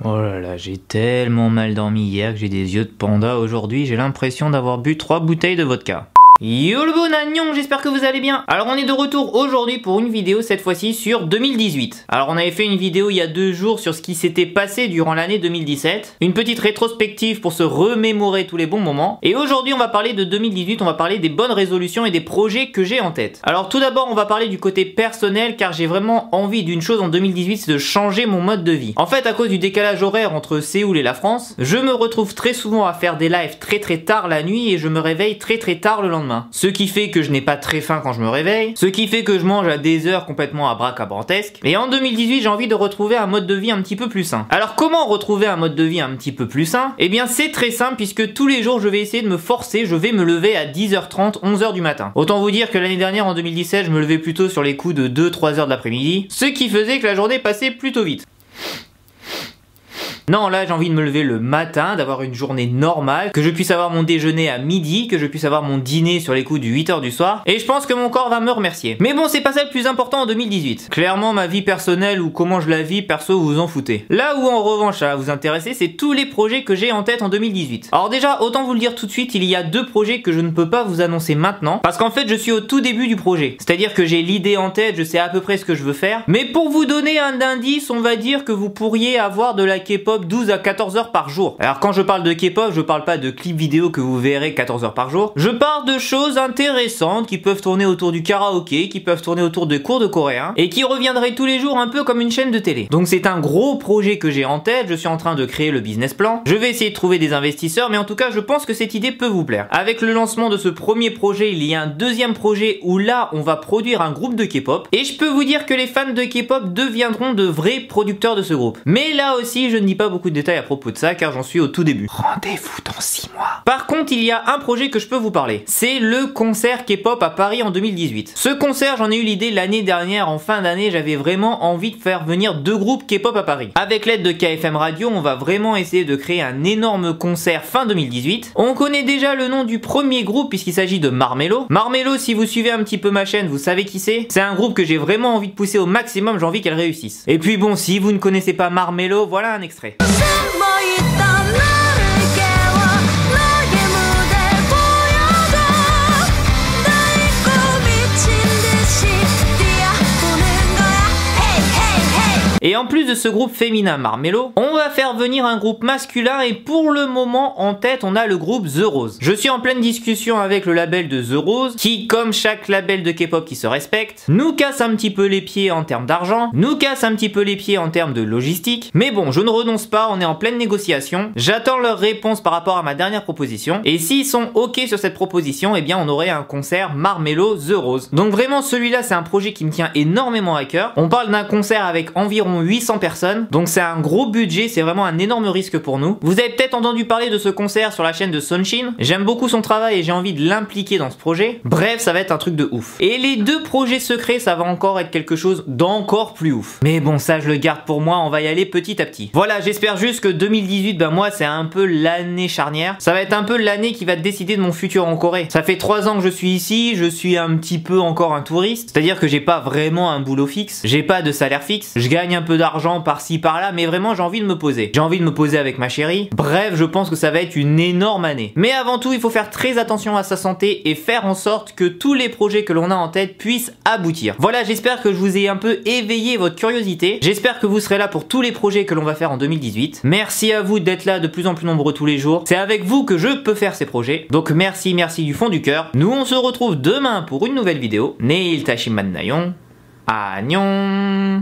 Oh là là, j'ai tellement mal dormi hier que j'ai des yeux de panda. Aujourd'hui, j'ai l'impression d'avoir bu 3 bouteilles de vodka. Yo le bon agnon, j'espère que vous allez bien. Alors on est de retour aujourd'hui pour une vidéo cette fois-ci sur 2018. Alors on avait fait une vidéo il y a 2 jours sur ce qui s'était passé durant l'année 2017. Une petite rétrospective pour se remémorer tous les bons moments. Et aujourd'hui on va parler de 2018, on va parler des bonnes résolutions et des projets que j'ai en tête. Alors tout d'abord on va parler du côté personnel car j'ai vraiment envie d'une chose en 2018, c'est de changer mon mode de vie. En fait à cause du décalage horaire entre Séoul et la France, je me retrouve très souvent à faire des lives très tard la nuit et je me réveille très tard le lendemain. Ce qui fait que je n'ai pas très faim quand je me réveille, ce qui fait que je mange à des heures complètement abracadabrantesques. Et en 2018, j'ai envie de retrouver un mode de vie un petit peu plus sain. Alors comment retrouver un mode de vie un petit peu plus sain? Eh bien c'est très simple puisque tous les jours je vais essayer de me forcer, je vais me lever à 10h30, 11h du matin. Autant vous dire que l'année dernière en 2017, je me levais plutôt sur les coups de 2-3 heures de l'après-midi, ce qui faisait que la journée passait plutôt vite. Non, là j'ai envie de me lever le matin, d'avoir une journée normale, que je puisse avoir mon déjeuner à midi, que je puisse avoir mon dîner sur les coups du 8h du soir, et je pense que mon corps va me remercier. Mais bon, c'est pas ça le plus important en 2018. Clairement, ma vie personnelle ou comment je la vis, perso, vous vous en foutez. Là où en revanche ça va vous intéresser, c'est tous les projets que j'ai en tête en 2018. Alors déjà, autant vous le dire tout de suite, il y a 2 projets que je ne peux pas vous annoncer maintenant, parce qu'en fait je suis au tout début du projet. C'est-à-dire que j'ai l'idée en tête, je sais à peu près ce que je veux faire, mais pour vous donner un indice, on va dire que vous pourriez avoir de la K-pop 12 à 14 heures par jour. Alors quand je parle de K-pop, je parle pas de clips vidéo que vous verrez 14 heures par jour. Je parle de choses intéressantes qui peuvent tourner autour du karaoké, qui peuvent tourner autour de cours de coréen et qui reviendraient tous les jours un peu comme une chaîne de télé. Donc c'est un gros projet que j'ai en tête, je suis en train de créer le business plan. Je vais essayer de trouver des investisseurs, mais en tout cas je pense que cette idée peut vous plaire. Avec le lancement de ce premier projet, il y a un deuxième projet où là on va produire un groupe de K-pop et je peux vous dire que les fans de K-pop deviendront de vrais producteurs de ce groupe. Mais là aussi je ne dis pas beaucoup de détails à propos de ça car j'en suis au tout début. Rendez-vous dans 6 mois. Par contre, il y a un projet que je peux vous parler. C'est le concert K-pop à Paris en 2018. Ce concert, j'en ai eu l'idée l'année dernière, en fin d'année, j'avais vraiment envie de faire venir 2 groupes K-pop à Paris. Avec l'aide de KFM Radio, on va vraiment essayer de créer un énorme concert fin 2018. On connaît déjà le nom du premier groupe puisqu'il s'agit de Marmelo. Marmelo, si vous suivez un petit peu ma chaîne, vous savez qui c'est. C'est un groupe que j'ai vraiment envie de pousser au maximum, j'ai envie qu'elle réussisse. Et puis bon, si vous ne connaissez pas Marmelo, voilà un extrait. Et en plus de ce groupe féminin Marmelo, on va faire venir un groupe masculin et pour le moment en tête on a le groupe The Rose. Je suis en pleine discussion avec le label de The Rose qui, comme chaque label de K-pop qui se respecte, nous casse un petit peu les pieds en termes d'argent, nous casse un petit peu les pieds en termes de logistique, mais bon, je ne renonce pas, on est en pleine négociation, j'attends leur réponse par rapport à ma dernière proposition et s'ils sont ok sur cette proposition, eh bien on aurait un concert Marmelo The Rose. Donc vraiment celui-là c'est un projet qui me tient énormément à cœur. On parle d'un concert avec environ 800 personnes, donc c'est un gros budget, c'est vraiment un énorme risque pour nous. Vous avez peut-être entendu parler de ce concert sur la chaîne de Sunshin, j'aime beaucoup son travail et j'ai envie de l'impliquer dans ce projet. Bref, ça va être un truc de ouf. Et les 2 projets secrets, ça va encore être quelque chose d'encore plus ouf. Mais bon, ça je le garde pour moi, on va y aller petit à petit. Voilà, j'espère juste que 2018, ben moi c'est un peu l'année charnière. Ça va être un peu l'année qui va décider de mon futur en Corée. Ça fait 3 ans que je suis ici, je suis un petit peu encore un touriste, c'est-à-dire que j'ai pas vraiment un boulot fixe, j'ai pas de salaire fixe, je gagne un peu d'argent par-ci par-là, mais vraiment j'ai envie de me poser. J'ai envie de me poser avec ma chérie. Bref, je pense que ça va être une énorme année. Mais avant tout, il faut faire très attention à sa santé et faire en sorte que tous les projets que l'on a en tête puissent aboutir. Voilà, j'espère que je vous ai un peu éveillé votre curiosité. J'espère que vous serez là pour tous les projets que l'on va faire en 2018. Merci à vous d'être là de plus en plus nombreux tous les jours. C'est avec vous que je peux faire ces projets. Donc merci du fond du cœur. Nous, on se retrouve demain pour une nouvelle vidéo. Neil Tashiman Nayon. Annyeong.